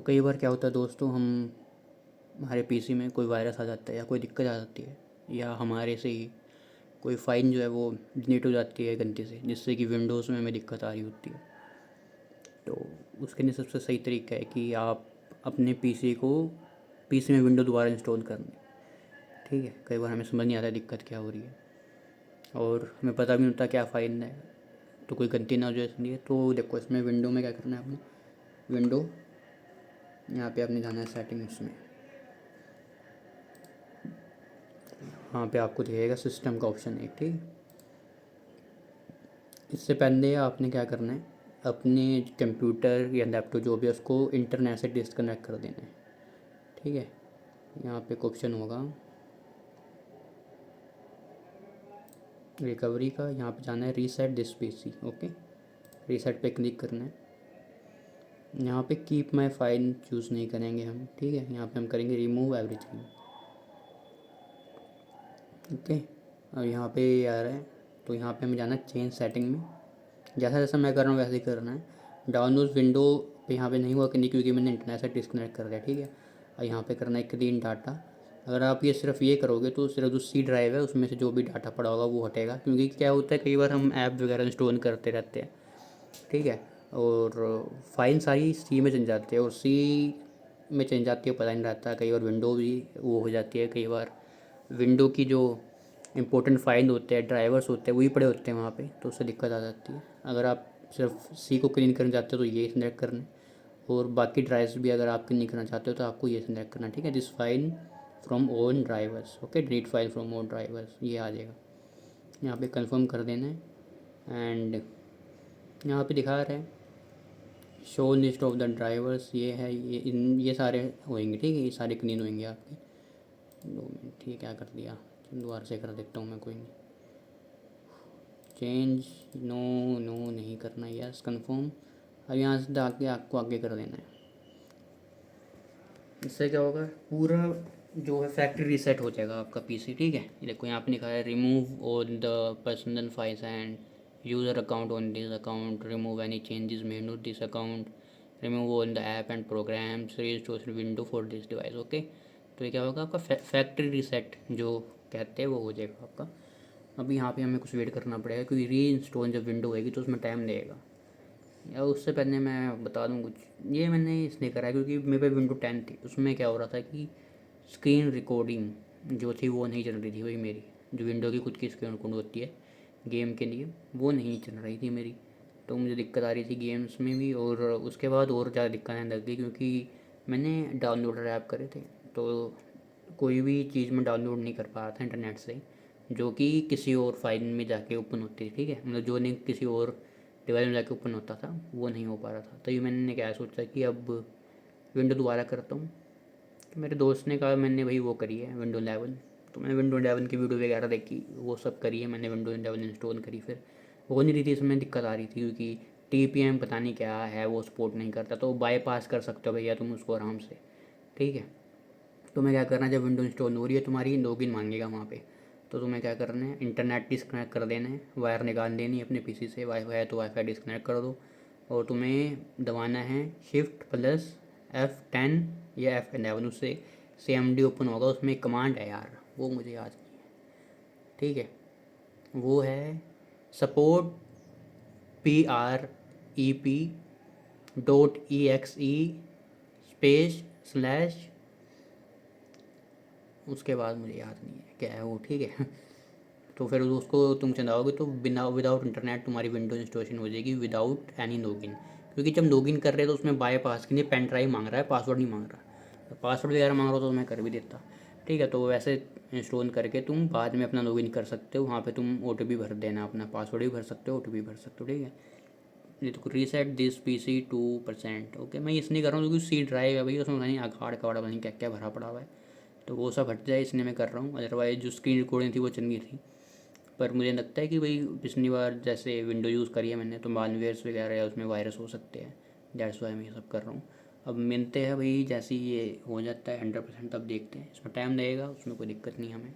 तो कई बार क्या होता है दोस्तों, हमारे पीसी में कोई वायरस आ जाता है या कोई दिक्कत आ जाती है, या हमारे से ही कोई फ़ाइल जो है वो डिलीट हो जाती है गलती से, जिससे कि विंडोज़ में हमें दिक्कत आ रही होती है। तो उसके लिए सबसे सही तरीका है कि आप अपने पीसी में विंडो दोबारा इंस्टॉल कर लें। ठीक है, कई बार हमें समझ नहीं आता दिक्कत क्या हो रही है और हमें पता भी नहीं होता क्या फ़ाइल है, तो कोई गलती ना हो जाए इसलिए। तो देखो, इसमें विंडो में क्या करना है आपने, विंडो यहाँ पे आपने जाना है सेटिंग्स में। वहाँ पे आपको दिखेगा सिस्टम का ऑप्शन है, ठीक। इससे पहले आपने क्या करना है, अपने कंप्यूटर या लैपटॉप जो भी है उसको इंटरनेट से डिस्कनेक्ट कर देना है। ठीक है, यहाँ पे एक ऑप्शन होगा रिकवरी का, यहाँ पे जाना है reset this PC. Okay, reset पे क्लिक करना है। यहाँ पे कीप माय फाइल चूज़ नहीं करेंगे हम, ठीक है। यहाँ पे हम करेंगे रिमूव एवरीथिंग। ओके, और यहाँ पे आ रहा है, तो यहाँ पे हमें जाना है चेंज सेटिंग में। जैसा जैसा मैं कर रहा हूँ वैसे ही करना है। डाउनलोड विंडो पे यहाँ पे नहीं हुआ क्योंकि मैंने इंटरनेट से डिस्कनेक्ट कर दिया, ठीक है। और यहाँ पे करना है क्लीन डाटा। अगर आप ये सिर्फ ये करोगे तो सिर्फ जो सी ड्राइव है उसमें से जो भी डाटा पड़ा होगा वो हटेगा, क्योंकि क्या होता है कई बार हम ऐप वगैरह इंस्टॉल करते रहते हैं, ठीक है, और फाइल सारी सी में चल जाती है, और सी में चल जाती है पता नहीं रहता। कई बार विंडो भी वो हो जाती है, कई बार विंडो की जो इंपॉर्टेंट फाइल होते हैं, ड्राइवर्स होते हैं, वही पड़े होते हैं वहाँ पे, तो उससे दिक्कत आ जाती है। अगर आप सिर्फ सी को क्लीन करना चाहते हो तो ये सिलेक्ट करना, और बाकी ड्राइव्स भी अगर आप क्लीन करना चाहते हो तो आपको ये सिलेक्ट करना, ठीक है। This file from own drivers, okay, delete file from own drivers, ये आ जाएगा। यहाँ पे कंफर्म कर देना है। एंड यहाँ पे दिखा रहा है show list of the drivers, ये है, ये सारे होंगे, ठीक है, ये सारे क्लीन होंगे आपके। 2 मिनट, ठीक है, क्या कर दिया, दोबारा से कर देता हूँ मैं, कोई नहीं। चेंज, नो नो नहीं करना, यस कन्फर्म। अब यहाँ से डाल के आपको आगे कर देना है। इससे क्या होगा, पूरा जो है फैक्ट्री रीसेट हो जाएगा आपका पीसी, ठीक है। ये देखो यहाँ पे लिखा है remove all the personal files and user account on this account, remove any changes made to this account, remove all the app and programs, restore window for this device. Okay, तो ये क्या होगा आपका फैक्ट्री रीसेट जो कहते हैं वो हो जाएगा आपका। अभी यहाँ पे हमें कुछ वेट करना पड़ेगा, क्योंकि री इंस्टॉल जब विंडो होएगी तो उसमें टाइम लगेगा। या उससे पहले मैं बता दूँ कुछ, ये मैंने इसलिए करा है क्योंकि मेरे पे विंडो 10 थी, उसमें क्या हो रहा था कि स्क्रीन रिकॉर्डिंग जो थी वो नहीं चल रही थी, वही मेरी जो विंडो की खुद की स्क्रीन रिकॉर्ड होती है गेम के लिए, वो नहीं चल रही थी मेरी। तो मुझे दिक्कत आ रही थी गेम्स में भी, और उसके बाद और ज़्यादा दिक्कत आने लग गई क्योंकि मैंने डाउनलोडर ऐप करे थे, तो कोई भी चीज़ मैं डाउनलोड नहीं कर पा रहा था इंटरनेट से, जो कि किसी और फाइल में जाके ओपन होती थी, ठीक है, मतलब जो लिंक किसी और डिवाइस में जाके ओपन होता था वो नहीं हो पा रहा था। तो ये मैंने क्या सोचा कि अब विंडो दोबारा करता हूँ। तो मेरे दोस्त ने कहा, मैंने वही वो करी है विंडो 11, तो मैंने विंडो 11 की वीडियो वगैरह देखी, वो सब करी है मैंने, विंडो 11 इंस्टॉल करी। फिर हो नहीं रही थी, इसमें दिक्कत आ रही थी क्योंकि TPM पता नहीं क्या है वो सपोर्ट नहीं करता, तो बाईपास कर सकते हो भैया तुम उसको आराम से, ठीक है। तुम्हें क्या करना है, जब विंडो इंस्टॉल हो रही है तुम्हारी लॉगिन मांगेगा वहाँ पे, तो तुम्हें क्या करना है, इंटरनेट डिस्कनेक्ट कर देना है, वायर निकाल देनी है अपने पीसी से, वाईफाई है तो वाईफाई डिस्कनेक्ट कर दो, और तुम्हें दबाना है Shift+F10 या F11, उससे CMD ओपन होगा, उसमें एक कमांड है यार, वो मुझे याद नहीं है, ठीक है। वो है सपोर्ट PREP.exe / उसके बाद मुझे याद नहीं है क्या है वो, ठीक है। तो फिर उसको तुम चलाओगे तो बिना विदाउट इंटरनेट तुम्हारी विंडोज इंस्टॉलेशन हो जाएगी विदाउट एनी लॉगिन, क्योंकि जब लॉगिन कर रहे हैं तो उसमें बाईपास के लिए पेन ड्राइव मांग रहा है, पासवर्ड नहीं मांग रहा। पासवर्ड वगैरह मांग रहा हो तो मैं कर भी देता, ठीक है। तो वैसे इंस्टॉल करके तुम बाद में अपना लॉगिन कर सकते हो, वहाँ पे तुम OTP भर देना, अपना पासवर्ड भी भर सकते हो, OTP भर सकते हो, ठीक है। ये तो रीसेट दिस PC 2%। ओके, मैं इसलिए कर रहा हूँ क्योंकि सी ड्राइव है भैया, उसमें नहीं आकार कवाड़ा नहीं क्या क्या भरा पड़ा हुआ है, तो वो सब हट जाए इसलिए मैं कर रहा हूँ। अदरवाइज जो स्क्रीन रिकॉर्डिंग थी वो चल गई थी, पर मुझे लगता है कि भाई पिछली बार जैसे विंडो यूज़ करी है मैंने, तो मालवेयर्स वगैरह या उसमें वायरस हो सकते हैं, दैट्स वाई मैं ये सब कर रहा हूँ। अब मिलते हैं भाई, जैसे ही ये हो जाता है 100%, तब देखते हैं, इसमें टाइम लगेगा, उसमें कोई दिक्कत नहीं हमें।